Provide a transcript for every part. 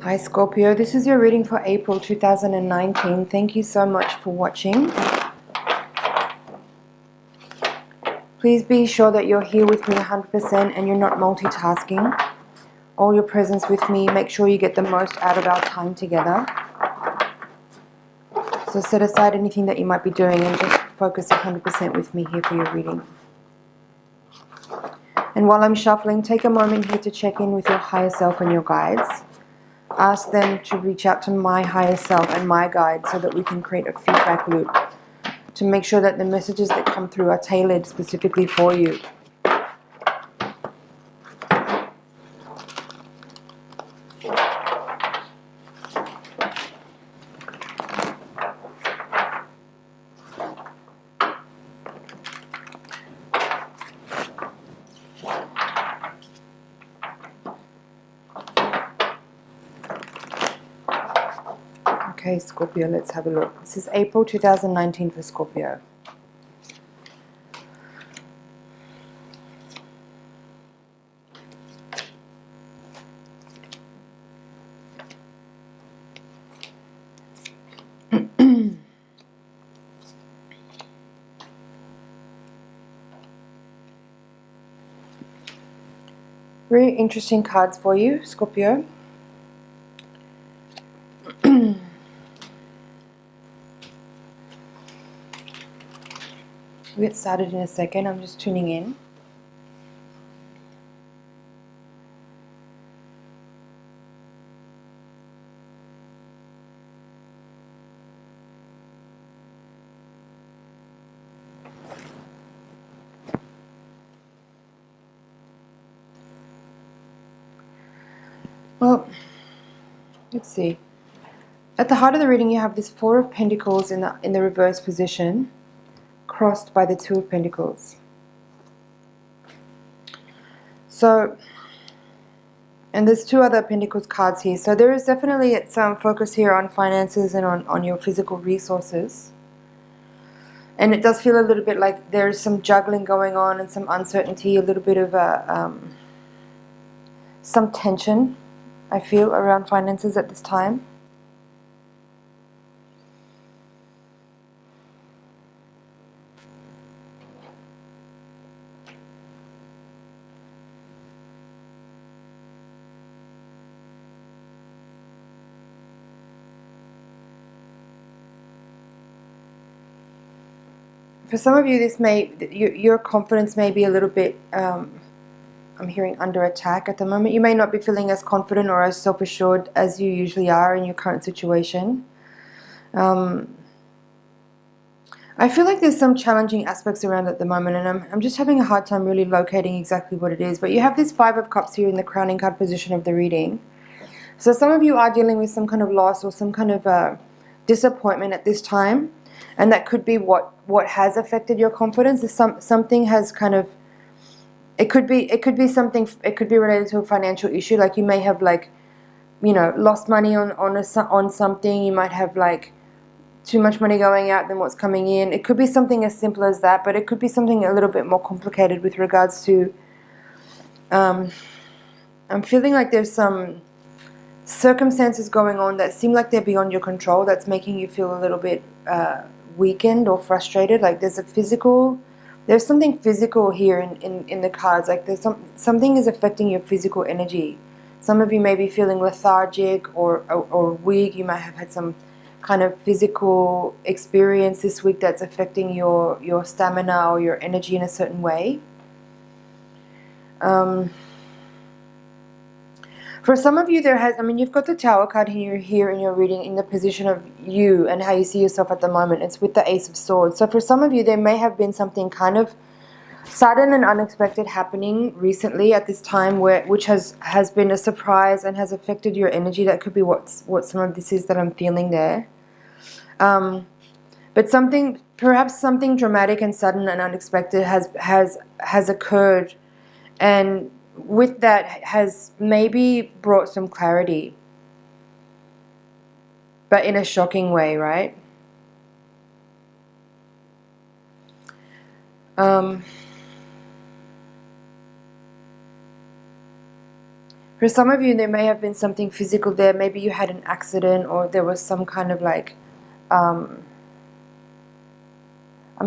Hi Scorpio, this is your reading for April 2019. Thank you so much for watching. Please be sure that you're here with me 100% and you're not multitasking. All your presence with me, make sure you get the most out of our time together. So set aside anything that you might be doing and just focus 100% with me here for your reading. And while I'm shuffling, take a moment here to check in with your higher self and your guides. Ask them to reach out to my higher self and my guides so that we can create a feedback loop to make sure that the messages that come through are tailored specifically for you. Okay, Scorpio, let's have a look. This is April 2019 for Scorpio. Very interesting cards for you, Scorpio. We'll get started in a second. I'm just tuning in. Well, let's see. At the heart of the reading, you have this Four of Pentacles in the reverse position, crossed by the Two of Pentacles. So, and there's two other Pentacles cards here. So there is definitely some focus here on finances and on your physical resources. And it does feel a little bit like there's some juggling going on and some uncertainty, a little bit of some tension, I feel, around finances at this time. For some of you, your confidence may be a little bit, I'm hearing, under attack at the moment. You may not be feeling as confident or as self-assured as you usually are in your current situation. I feel like there's some challenging aspects around at the moment, and I'm just having a hard time really locating exactly what it is. But you have this Five of Cups here in the crowning card position of the reading. So some of you are dealing with some kind of loss or some kind of disappointment at this time. And that could be what has affected your confidence. Something has kind of, it could be something, it could be related to a financial issue. Like you may have, like, you know, lost money on something. You might have like too much money going out than what's coming in. It could be something as simple as that, but it could be something a little bit more complicated with regards to, I'm feeling like there's some circumstances going on that seem like they're beyond your control, that's making you feel a little bit weakened or frustrated. Like there's something physical here in the cards. Like there's something is affecting your physical energy. Some of you may be feeling lethargic or weak. You might have had some kind of physical experience this week that's affecting your stamina or your energy in a certain way. For some of you, you've got the Tower card here in your reading in the position of you and how you see yourself at the moment. It's with the Ace of Swords. So for some of you, there may have been something kind of sudden and unexpected happening recently at this time, which has been a surprise and has affected your energy. That could be what some of this is that I'm feeling there. But perhaps something dramatic and sudden and unexpected has occurred, and with that has maybe brought some clarity, but in a shocking way, right? For some of you, there may have been something physical there. Maybe you had an accident, or there was some kind of like, I'm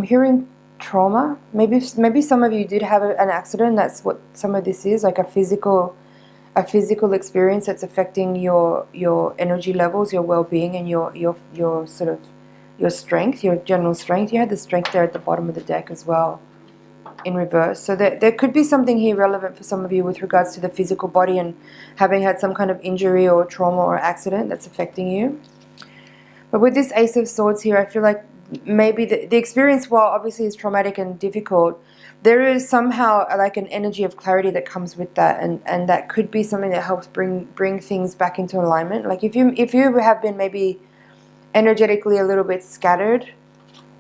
hearing trauma. Maybe some of you did have an accident. That's what some of this is, like a physical experience that's affecting your energy levels, your well-being, and your sort of your strength, your general strength. You had the strength there at the bottom of the deck as well, in reverse. So there could be something here relevant for some of you with regards to the physical body and having had some kind of injury or trauma or accident that's affecting you. But with this Ace of Swords here, I feel like maybe the experience, while obviously is traumatic and difficult, there is somehow like an energy of clarity that comes with that, and that could be something that helps bring things back into alignment. Like if you have been maybe energetically a little bit scattered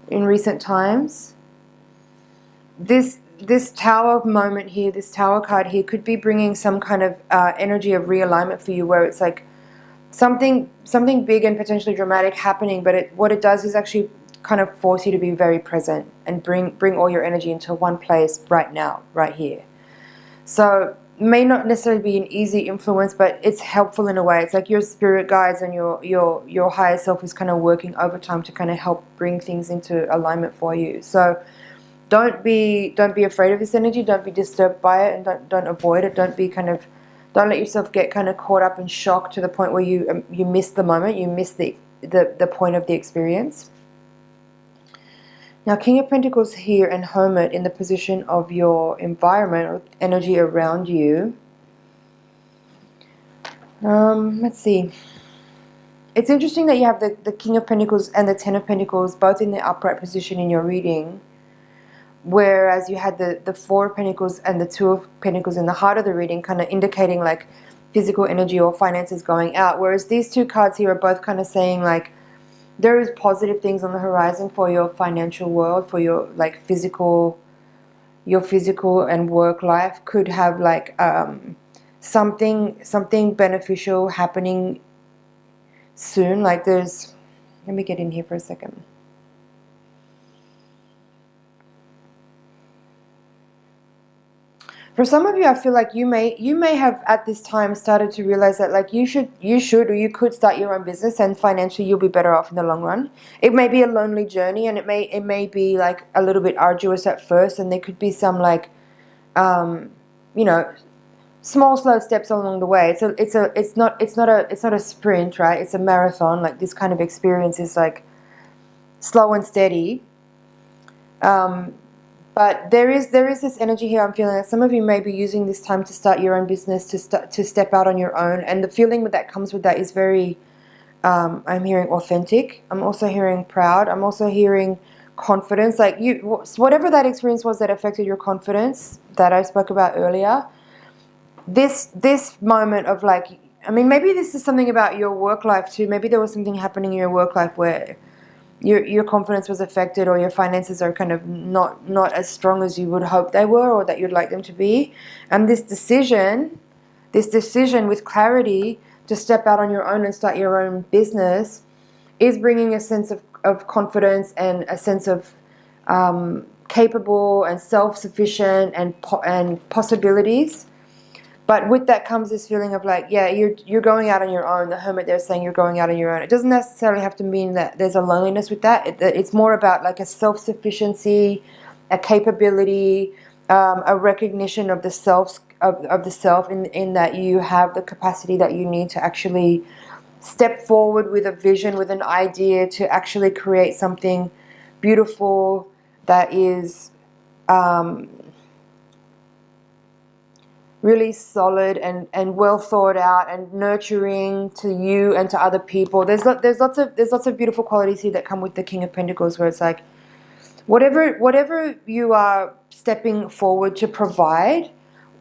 in recent times, this Tower moment here, this Tower card here, could be bringing some kind of energy of realignment for you, where it's like something big and potentially dramatic happening, but what it does is actually kind of force you to be very present and bring all your energy into one place right now, right here. So may not necessarily be an easy influence, but it's helpful in a way. It's like your spirit guides and your higher self is kind of working overtime to kind of help bring things into alignment for you. So don't be afraid of this energy. Don't be disturbed by it, and don't avoid it. Don't let yourself get kind of caught up in shock to the point where you miss the moment, you miss the point of the experience. Now, King of Pentacles here and Hermit in the position of your environment or energy around you. Let's see. It's interesting that you have the King of Pentacles and the Ten of Pentacles both in the upright position in your reading, whereas you had the Four of Pentacles and the Two of Pentacles in the heart of the reading, kind of indicating like physical energy or finances going out. Whereas these two cards here are both kind of saying like there is positive things on the horizon for your financial world, for your like physical and work life. Could have like something beneficial happening soon. Like let me get in here for a second. For some of you, I feel like you may have at this time started to realize that like you should or you could start your own business, and financially you'll be better off in the long run. It may be a lonely journey, and it may be like a little bit arduous at first, and there could be some like you know, small slow steps along the way. It's not a sprint, right? It's a marathon. Like this kind of experience is like slow and steady. But there is this energy here. I'm feeling that some of you may be using this time to start your own business, to step out on your own, and the feeling that comes with that is very. I'm hearing authentic. I'm also hearing proud. I'm also hearing confidence. Like whatever that experience was that affected your confidence that I spoke about earlier. This moment of like, I mean, maybe this is something about your work life too. Maybe there was something happening in your work life where your confidence was affected, or your finances are kind of not as strong as you would hope they were, or that you'd like them to be. And this decision with clarity to step out on your own and start your own business is bringing a sense of confidence and a sense of capable and self-sufficient and possibilities. But with that comes this feeling of like, yeah, you're going out on your own. The Hermit there is saying you're going out on your own. It doesn't necessarily have to mean that there's a loneliness with that. It's more about like a self-sufficiency, a capability, a recognition of the self in that you have the capacity that you need to actually step forward with a vision, with an idea to actually create something beautiful that is really solid and well thought out and nurturing to you and to other people. There's lots of beautiful qualities here that come with the King of Pentacles, where it's like whatever you are stepping forward to provide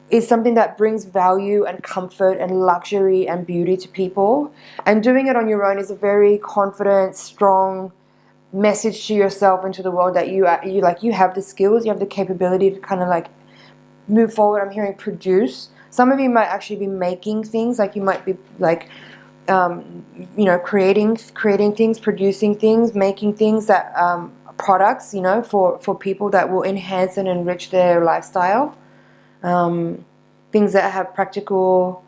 is something that brings value and comfort and luxury and beauty to people. And doing it on your own is a very confident, strong message to yourself and to the world that you have the skills, you have the capability to kind of like move forward. I'm hearing produce. Some of you might actually be making things, like you might be like you know, creating things, producing things, making things that products, you know, for people that will enhance and enrich their lifestyle. Things that have practical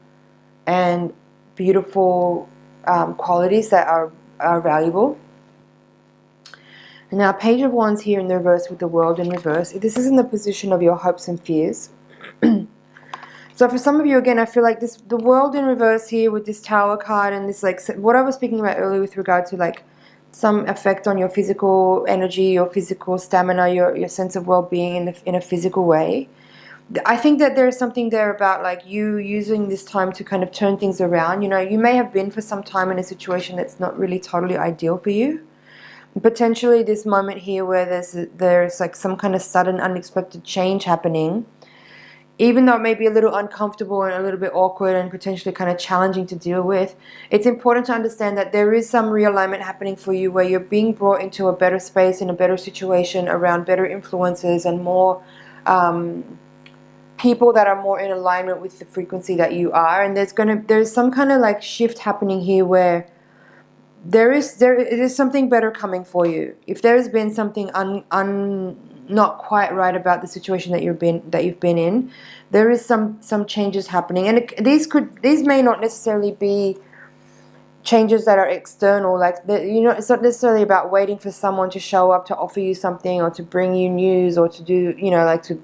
and beautiful qualities that are valuable. And now Page of Wands here in the reverse with the World in reverse. This is in the position of your hopes and fears. So for some of you, again, I feel like the World in reverse here with this Tower card and this, like, what I was speaking about earlier with regard to, like, some effect on your physical energy, your physical stamina, your sense of well-being in a physical way. I think that there's something there about, like, you using this time to kind of turn things around. You know, you may have been for some time in a situation that's not really totally ideal for you. Potentially this moment here where there's like some kind of sudden unexpected change happening, even though it may be a little uncomfortable and a little bit awkward and potentially kind of challenging to deal with, it's important to understand that there is some realignment happening for you where you're being brought into a better space, in a better situation, around better influences and more people that are more in alignment with the frequency that you are. And there's some kind of like shift happening here where there is something better coming for you. If there has been something not quite right about the situation that you've been in, there is some changes happening, and these may not necessarily be changes that are external. Like, you know, it's not necessarily about waiting for someone to show up to offer you something or to bring you news or to do, you know, like to,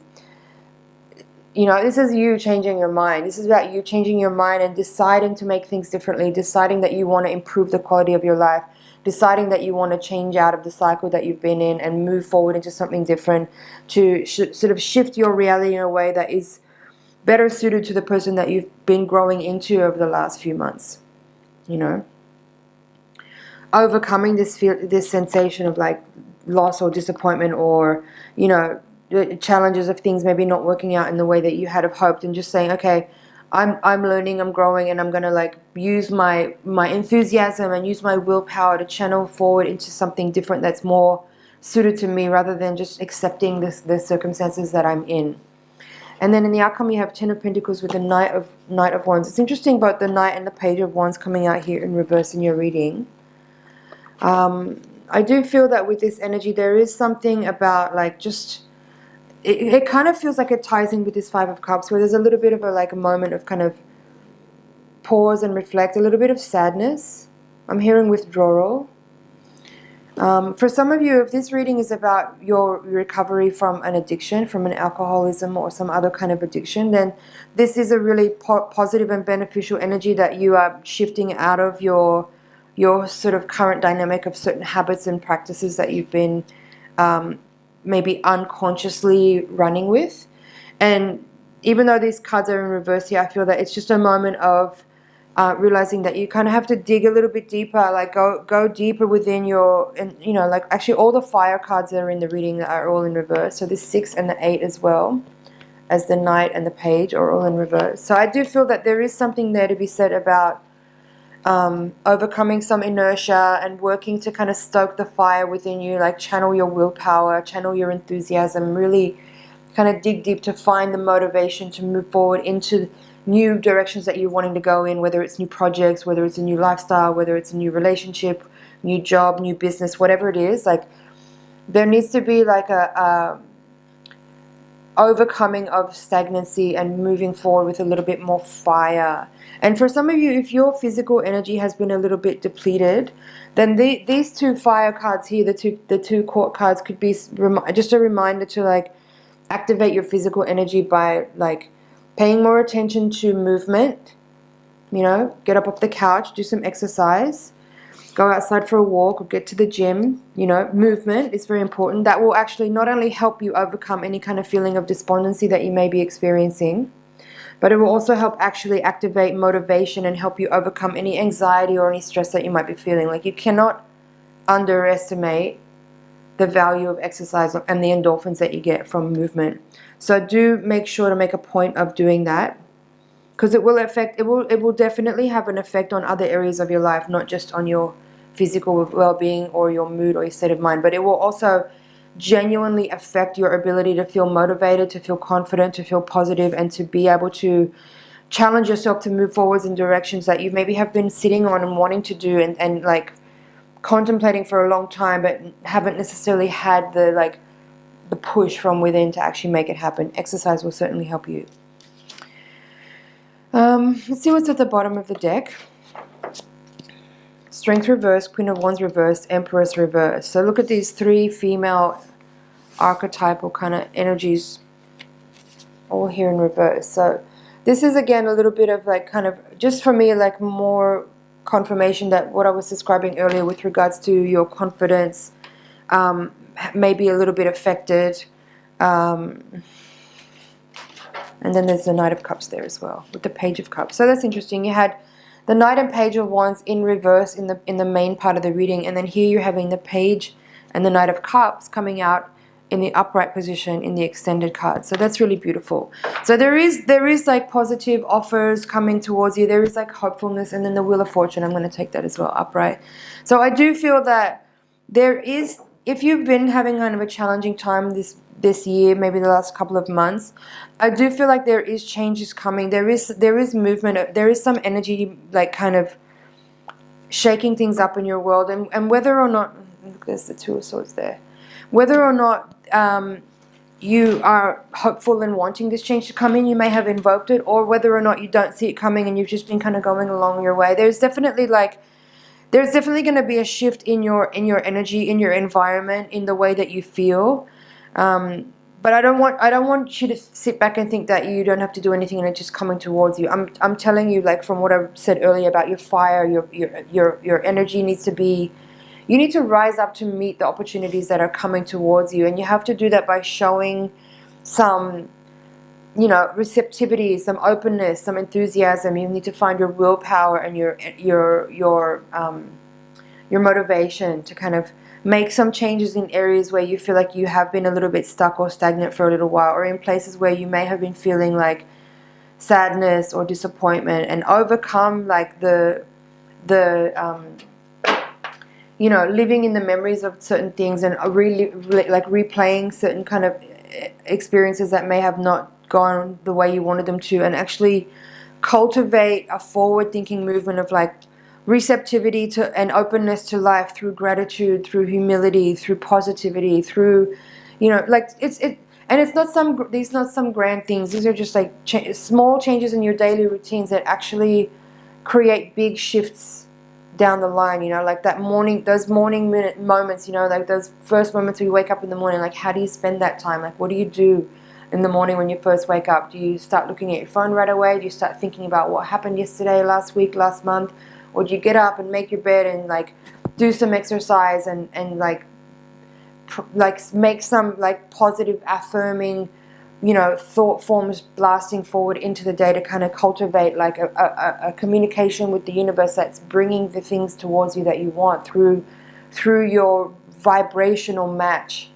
you know, this is you changing your mind. This is about you changing your mind and deciding to make things differently, deciding that you want to improve the quality of your life, deciding that you want to change out of the cycle that you've been in and move forward into something different, to sort of shift your reality in a way that is better suited to the person that you've been growing into over the last few months. You know, overcoming this sensation of like loss or disappointment, or, you know, the challenges of things maybe not working out in the way that you had hoped, and just saying, okay, I'm learning, I'm growing, and I'm gonna like use my enthusiasm and use my willpower to channel forward into something different that's more suited to me, rather than just accepting the circumstances that I'm in. And then in the outcome, you have Ten of Pentacles with the Knight of Wands. It's interesting, both the Knight and the Page of Wands coming out here in reverse in your reading. I do feel that with this energy, there is something about like just, it kind of feels like it ties in with this Five of Cups, where there's a little bit of a moment of kind of pause and reflect, a little bit of sadness. I'm hearing withdrawal. For some of you, if this reading is about your recovery from an addiction, from an alcoholism or some other kind of addiction, then this is a really positive and beneficial energy that you are shifting out of your sort of current dynamic of certain habits and practices that you've been maybe unconsciously running with. And even though these cards are in reverse here, I feel that it's just a moment of realizing that you kind of have to dig a little bit deeper, like go deeper within your, and you know, like actually all the fire cards that are in the reading are all in reverse. So the 6 and the 8 as well as the Knight and the Page are all in reverse. So I do feel that there is something there to be said about overcoming some inertia and working to kind of stoke the fire within you, like channel your willpower, channel your enthusiasm, really kind of dig deep to find the motivation to move forward into new directions that you're wanting to go in, whether it's new projects, whether it's a new lifestyle, whether it's a new relationship, new job, new business, whatever it is. Like, there needs to be like a overcoming of stagnancy and moving forward with a little bit more fire. And for some of you, if your physical energy has been a little bit depleted, then these two fire cards here, the two court cards, could be just a reminder to like activate your physical energy by like paying more attention to movement. You know, get up off the couch, do some exercise, go outside for a walk or get to the gym. You know, movement is very important. That will actually not only help you overcome any kind of feeling of despondency that you may be experiencing, but it will also help actually activate motivation and help you overcome any anxiety or any stress that you might be feeling. Like, you cannot underestimate the value of exercise and the endorphins that you get from movement. So do make sure to make a point of doing that, because it will definitely have an effect on other areas of your life, not just on your physical well-being or your mood or your state of mind, but it will also genuinely affect your ability to feel motivated, to feel confident, to feel positive, and to be able to challenge yourself to move forwards in directions that you maybe have been sitting on and wanting to do and like contemplating for a long time, but haven't necessarily had the push from within to actually make it happen. Exercise will certainly help you. Let's see what's at the bottom of the deck. Strength reversed, Queen of Wands reversed, Empress reversed. So look at these three female archetypal kind of energies all here in reverse. So this is again a little bit of like kind of just for me like more confirmation that what I was describing earlier with regards to your confidence may be a little bit affected. And then there's the Knight of Cups there as well with the Page of Cups. So that's interesting. You had the Knight and Page of Wands in reverse in the main part of the reading, and then here you're having the Page and the Knight of Cups coming out in the upright position in the extended card. So that's really beautiful. So there is like positive offers coming towards you. There is like hopefulness, and then the Wheel of Fortune. I'm going to take that as well, upright. So I do feel that there is, if you've been having kind of a challenging time this year, maybe the last couple of months, I do feel like there is changes coming. There is movement. There is some energy like kind of shaking things up in your world, and whether or not, look, there's the Two of Swords there. Whether or not you are hopeful and wanting this change to come in, you may have invoked it, or whether or not you don't see it coming and you've just been kind of going along your way. There's definitely going to be a shift in your energy, in your environment, in the way that you feel. But I don't want you to sit back and think that you don't have to do anything and it's just coming towards you. I'm telling you, like from what I said earlier about your fire, your energy needs to be. You need to rise up to meet the opportunities that are coming towards you, and you have to do that by showing some, receptivity, some openness, some enthusiasm. You need to find your willpower and your motivation to kind of make some changes in areas where you feel like you have been a little bit stuck or stagnant for a little while, or in places where you may have been feeling like sadness or disappointment, and overcome like living in the memories of certain things and really like replaying certain kind of experiences that may have not gone the way you wanted them to, and actually cultivate a forward-thinking movement of like receptivity to and openness to life through gratitude, through humility, through positivity, through it's not some grand things. These are just like small changes in your daily routines that actually create big shifts down the line, like those morning moments, like those first moments when you wake up in the morning, like how do you spend that time? Like what do you do in the morning when you first wake up? Do you start looking at your phone right away? Do you start thinking about what happened yesterday, last week, last month? Or do you get up and make your bed and like do some exercise and like make some like positive affirming thought forms blasting forward into the day to kind of cultivate like a communication with the universe that's bringing the things towards you that you want through your vibrational match,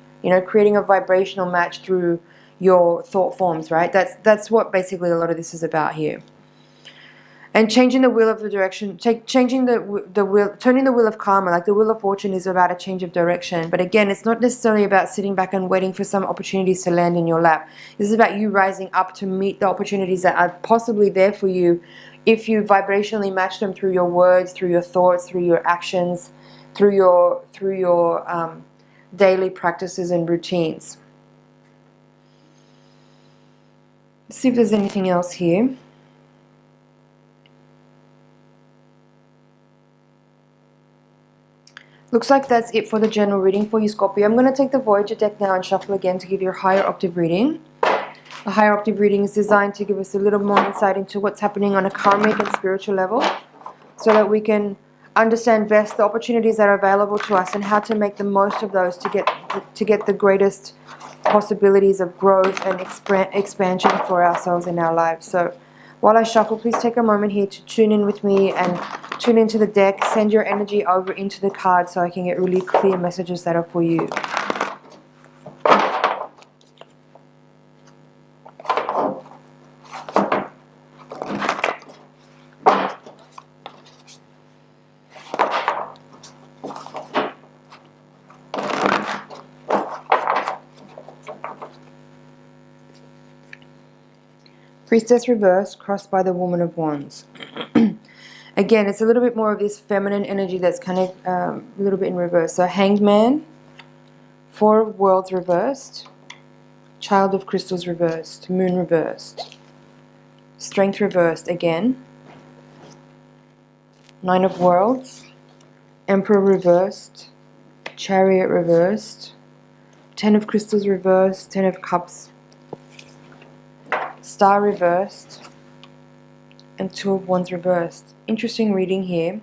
creating a vibrational match through your thought forms, right? That's what basically a lot of this is about here. And changing the wheel of the direction, changing the wheel, turning the wheel of karma, like the wheel of fortune is about a change of direction. But again, it's not necessarily about sitting back and waiting for some opportunities to land in your lap. This is about you rising up to meet the opportunities that are possibly there for you if you vibrationally match them through your words, through your thoughts, through your actions, through your daily practices and routines. Let's see if there's anything else here. Looks like that's it for the general reading for you, Scorpio. I'm going to take the Voyager deck now and shuffle again to give you a higher octave reading. A higher octave reading is designed to give us a little more insight into what's happening on a karmic and spiritual level, so that we can understand best the opportunities that are available to us and how to make the most of those to get the greatest possibilities of growth and expansion for ourselves in our lives. So while I shuffle, please take a moment here to tune in with me and tune into the deck. Send your energy over into the card so I can get really clear messages that are for you. Priestess reverse, crossed by the Woman of Wands. Again, it's a little bit more of this feminine energy that's kind of a little bit in reverse. So Hanged Man, Four of Worlds reversed, Child of Crystals reversed, Moon reversed, Strength reversed again. Nine of Worlds. Emperor reversed. Chariot reversed. Ten of Crystals reversed. Ten of Cups. Star reversed. And Two of Wands reversed. Interesting reading here.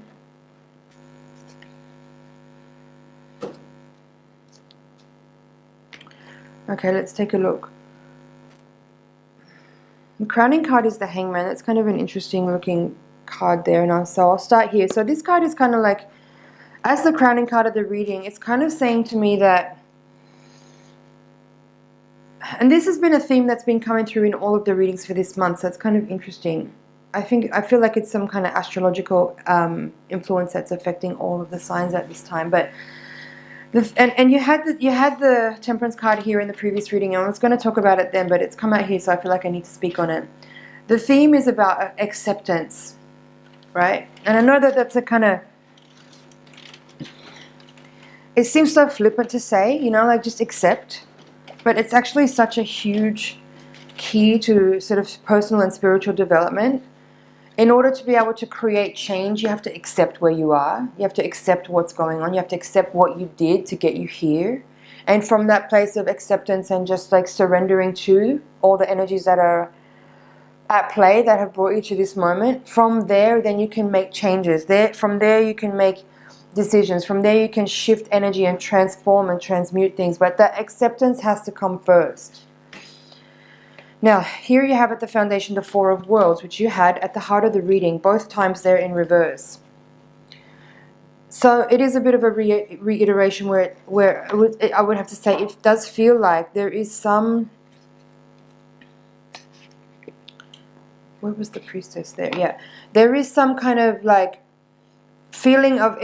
Okay, let's take a look. The crowning card is the Hangman. That's kind of an interesting looking card there. And so I'll start here. So this card is kind of like, as the crowning card of the reading, it's kind of saying to me that, and this has been a theme that's been coming through in all of the readings for this month, so it's kind of interesting. I feel like it's some kind of astrological influence that's affecting all of the signs at this time. But and you had the Temperance card here in the previous reading, and I was going to talk about it then, but it's come out here, so I feel like I need to speak on it. The theme is about acceptance, right? And I know that that's a kind of, it seems so flippant to say, you know, like just accept, but it's actually such a huge key to sort of personal and spiritual development. In order to be able to create change, you have to accept where you are. You have to accept what's going on. You have to accept what you did to get you here. And from that place of acceptance and just like surrendering to all the energies that are at play that have brought you to this moment, from there then you can make changes. From there you can make decisions. From there you can shift energy and transform and transmute things. But that acceptance has to come first. Now, here you have at the foundation the Four of Worlds, which you had at the heart of the reading, both times they're in reverse. So it is a bit of a reiteration where I would have to say it does feel like there is some... Where was the Priestess there? Yeah. There is some kind of like feeling of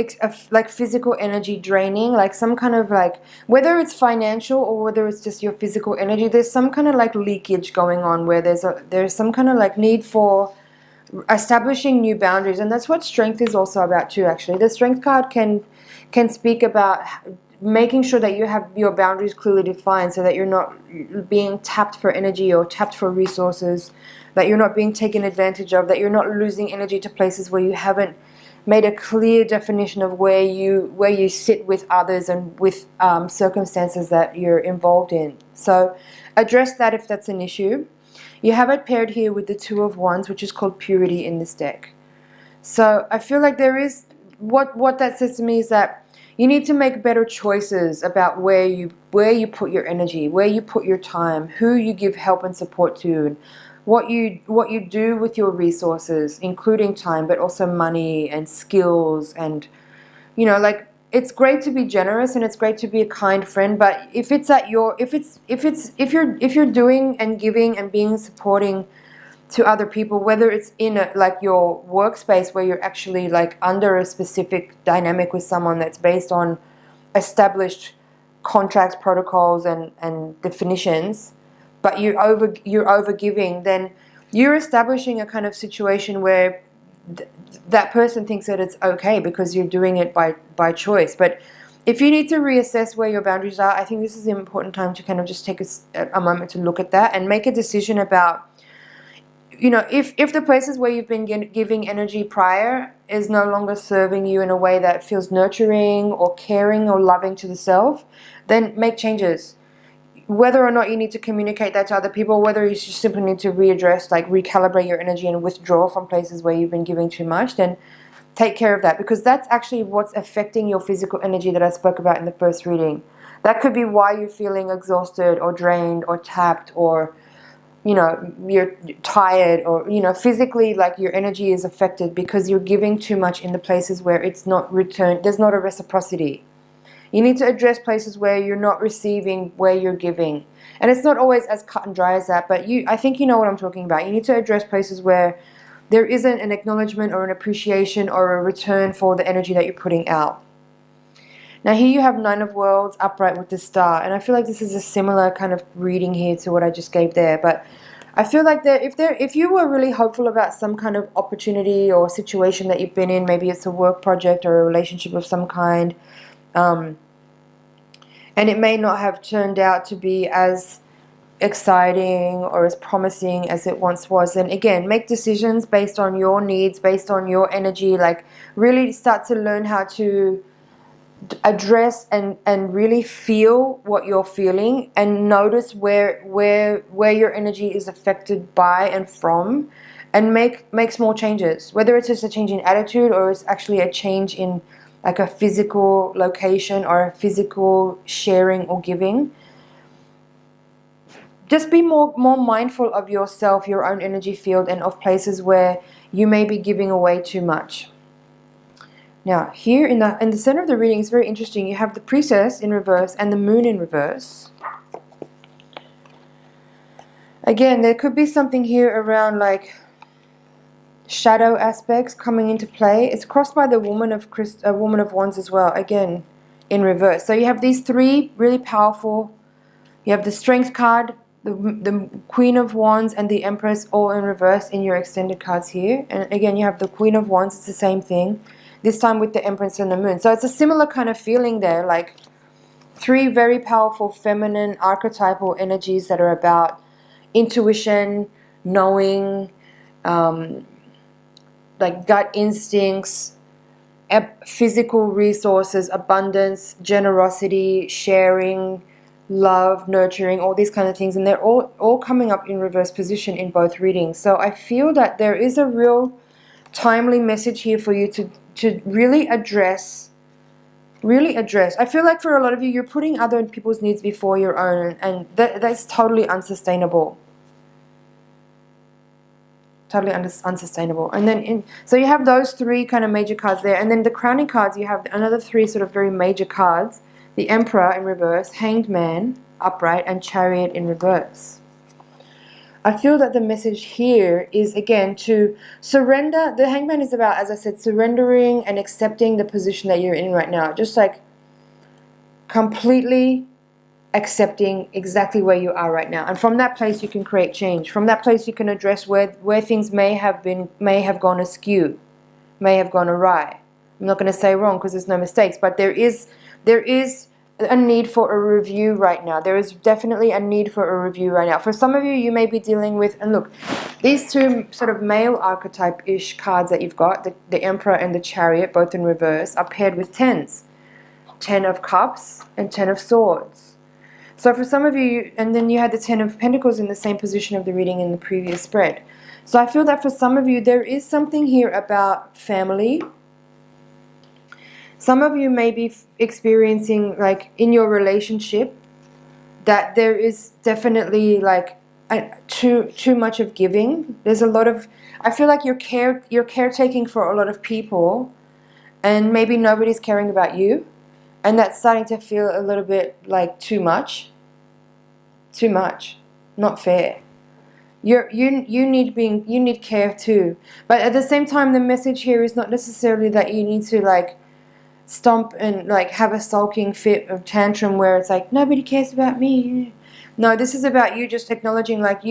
like physical energy draining, like some kind of like, whether it's financial or whether it's just your physical energy, there's some kind of like leakage going on where there's some kind of like need for establishing new boundaries. And that's what strength is also about too, actually. The Strength card can speak about making sure that you have your boundaries clearly defined, so that you're not being tapped for energy or tapped for resources, that you're not being taken advantage of, that you're not losing energy to places where you haven't made a clear definition of where you sit with others and with circumstances that you're involved in. So address that if that's an issue. You have it paired here with the Two of Wands, which is called purity in this deck. So I feel like there is, what that says to me is that you need to make better choices about where you put your energy, where you put your time, who you give help and support to, and what you do with your resources, including time, but also money and skills. And you know, like, it's great to be generous and it's great to be a kind friend, but if you're doing and giving and being supporting to other people, whether it's in like your workspace where you're actually like under a specific dynamic with someone that's based on established contracts, protocols and definitions, but you're over giving, then you're establishing a kind of situation where that person thinks that it's okay because you're doing it by choice. But if you need to reassess where your boundaries are, I think this is an important time to kind of just take a moment to look at that and make a decision about, you know, if the places where you've been giving energy prior is no longer serving you in a way that feels nurturing or caring or loving to the self, then make changes. Whether or not you need to communicate that to other people, whether you just simply need to readdress, like recalibrate your energy and withdraw from places where you've been giving too much, then take care of that, because that's actually what's affecting your physical energy that I spoke about in the first reading. That could be why you're feeling exhausted or drained or tapped, or, you know, you're tired, or, you know, physically, like, your energy is affected because you're giving too much in the places where it's not returned. There's not a reciprocity. You need to address places where you're not receiving, where you're giving. And it's not always as cut and dry as that, but I think you know what I'm talking about. You need to address places where there isn't an acknowledgement or an appreciation or a return for the energy that you're putting out. Now here you have Nine of Worlds upright with the Star, and I feel like this is a similar kind of reading here to what I just gave there. But I feel like that if you were really hopeful about some kind of opportunity or situation that you've been in, maybe it's a work project or a relationship of some kind, and it may not have turned out to be as exciting or as promising as it once was. And again, make decisions based on your needs, based on your energy. Like really start to learn how to address and really feel what you're feeling, and notice where your energy is affected by and from, and make small changes, whether it's just a change in attitude or it's actually a change in like a physical location or a physical sharing or giving. Just be more mindful of yourself, your own energy field, and of places where you may be giving away too much. Now, here in the center of the reading is very interesting. You have the Priestess in reverse and the Moon in reverse. Again, there could be something here around like shadow aspects coming into play. It's crossed by the Woman of Wands as well, again in reverse. So you have these three really powerful. You have the Strength card, the Queen of Wands, and the Empress all in reverse in your extended cards here. And again, you have the Queen of Wands. It's the same thing, this time with the Empress and the Moon. So it's a similar kind of feeling there, like three very powerful feminine archetypal energies that are about intuition, knowing, like gut instincts, physical resources, abundance, generosity, sharing, love, nurturing, all these kind of things. And they're all coming up in reverse position in both readings. So I feel that there is a real timely message here for you to really address. I feel like for a lot of you, you're putting other people's needs before your own, and that's totally unsustainable. Totally unsustainable. And then so you have those three kind of major cards there, and then the crowning cards, you have another three sort of very major cards: the Emperor in reverse, Hanged Man upright, and Chariot in reverse. I feel that the message here is, again, to surrender. The Hanged Man is about, as I said, surrendering and accepting the position that you're in right now. Just like completely accepting exactly where you are right now. And from that place you can create change. From that place you can address where things may have gone askew, may have gone awry. I'm not going to say wrong because there's no mistakes, but there is a need for a review right now. There is definitely a need for a review right now. For some of you, you may be dealing with, and look, these two sort of male archetype-ish cards that you've got, the Emperor and the Chariot, both in reverse, are paired with tens. 10 of Cups and 10 of Swords. So for some of you, and then you had the 10 of Pentacles in the same position of the reading in the previous spread. So I feel that for some of you, there is something here about family. Some of you may be experiencing, like, in your relationship, that there is definitely, like, too much of giving. There's a lot of, I feel like you're caretaking for a lot of people, and maybe nobody's caring about you. And that's starting to feel a little bit like too much. Too much. Not fair. You need care too. But at the same time, the message here is not necessarily that you need to like stomp and like have a sulking fit of tantrum where it's like nobody cares about me. No, this is about you just acknowledging like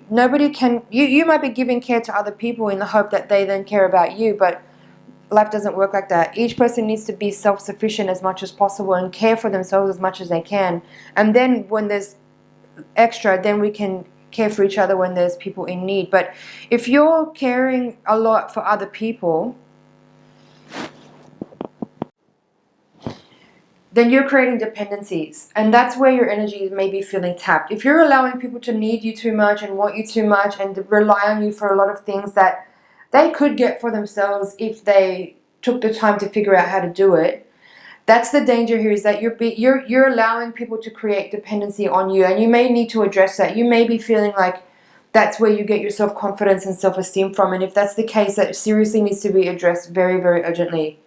nobody can. You might be giving care to other people in the hope that they then care about you, but life doesn't work like that. Each person needs to be self-sufficient as much as possible and care for themselves as much as they can. And then when there's extra, then we can care for each other when there's people in need. But if you're caring a lot for other people, then you're creating dependencies. And that's where your energy may be feeling tapped. If you're allowing people to need you too much and want you too much and rely on you for a lot of things that they could get for themselves if they took the time to figure out how to do it. That's the danger here, is that you're allowing people to create dependency on you, and you may need to address that. You may be feeling like that's where you get your self-confidence and self-esteem from, and if that's the case, that seriously needs to be addressed very, very urgently.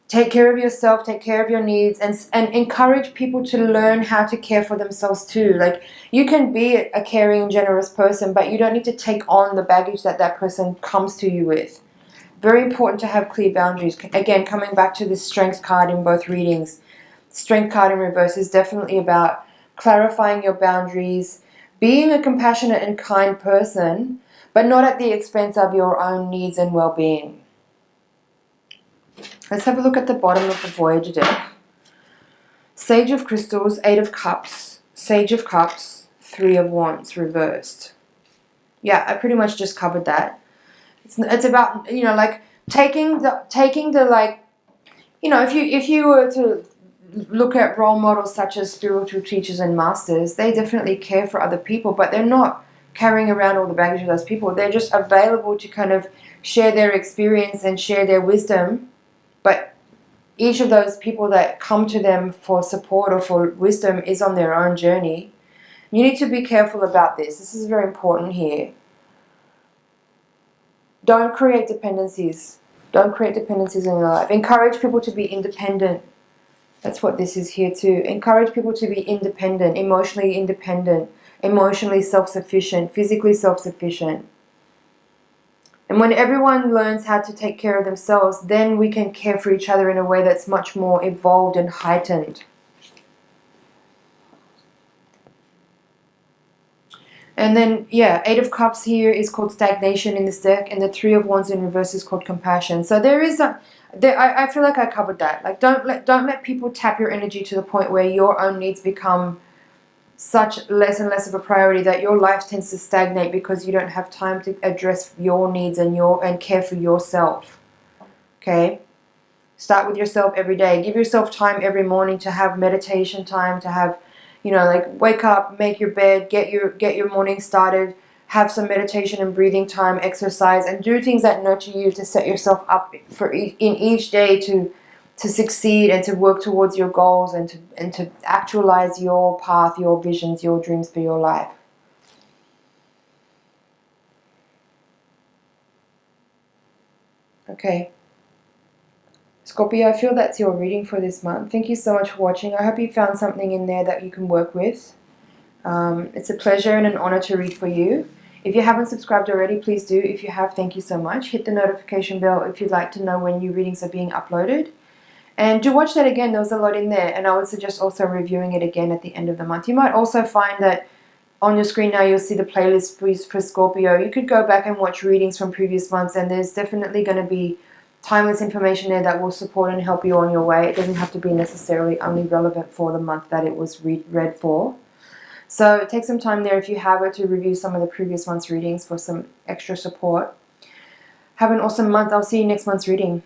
Take care of yourself, take care of your needs, and encourage people to learn how to care for themselves too. Like, you can be a caring, generous person, but you don't need to take on the baggage that that person comes to you with. Very important to have clear boundaries. Again, coming back to this Strength card in both readings. Strength card in reverse is definitely about clarifying your boundaries, being a compassionate and kind person, but not at the expense of your own needs and well-being. Let's have a look at the bottom of the Voyager deck. Sage of Crystals, 8 of Cups, Sage of Cups, Three of Wands reversed. Yeah, I pretty much just covered that. It's about, you know, like taking the like, you know, if you were to look at role models such as spiritual teachers and masters, they definitely care for other people, but they're not carrying around all the baggage of those people. They're just available to kind of share their experience and share their wisdom. But each of those people that come to them for support or for wisdom is on their own journey. You need to be careful about this. This is very important here. Don't create dependencies. Don't create dependencies in your life. Encourage people to be independent. That's what this is here too. Encourage people to be independent, emotionally self-sufficient, physically self-sufficient. And when everyone learns how to take care of themselves, then we can care for each other in a way that's much more evolved and heightened. And then, yeah, Eight of Cups here is called stagnation in this deck, and the Three of Wands in reverse is called compassion. So there is I feel like I covered that. Like, don't let people tap your energy to the point where your own needs become such less and less of a priority that your life tends to stagnate because you don't have time to address your needs and care for yourself. Okay? Start with yourself every day. Give yourself time every morning to have meditation time, to have, you know, like wake up, make your bed, get your morning started, have some meditation and breathing time, exercise, and do things that nurture you to set yourself up for in each day to succeed and to work towards your goals and to actualize your path, your visions, your dreams for your life. Okay. Scorpio, I feel that's your reading for this month. Thank you so much for watching. I hope you found something in there that you can work with. It's a pleasure and an honor to read for you. If you haven't subscribed already, please do. If you have, thank you so much. Hit the notification bell if you'd like to know when new readings are being uploaded. And do watch that again. There was a lot in there. And I would suggest also reviewing it again at the end of the month. You might also find that on your screen now you'll see the playlist for Scorpio. You could go back and watch readings from previous months, and there's definitely going to be timeless information there that will support and help you on your way. It doesn't have to be necessarily only relevant for the month that it was read for. So take some time there if you have it to review some of the previous month's readings for some extra support. Have an awesome month. I'll see you next month's reading.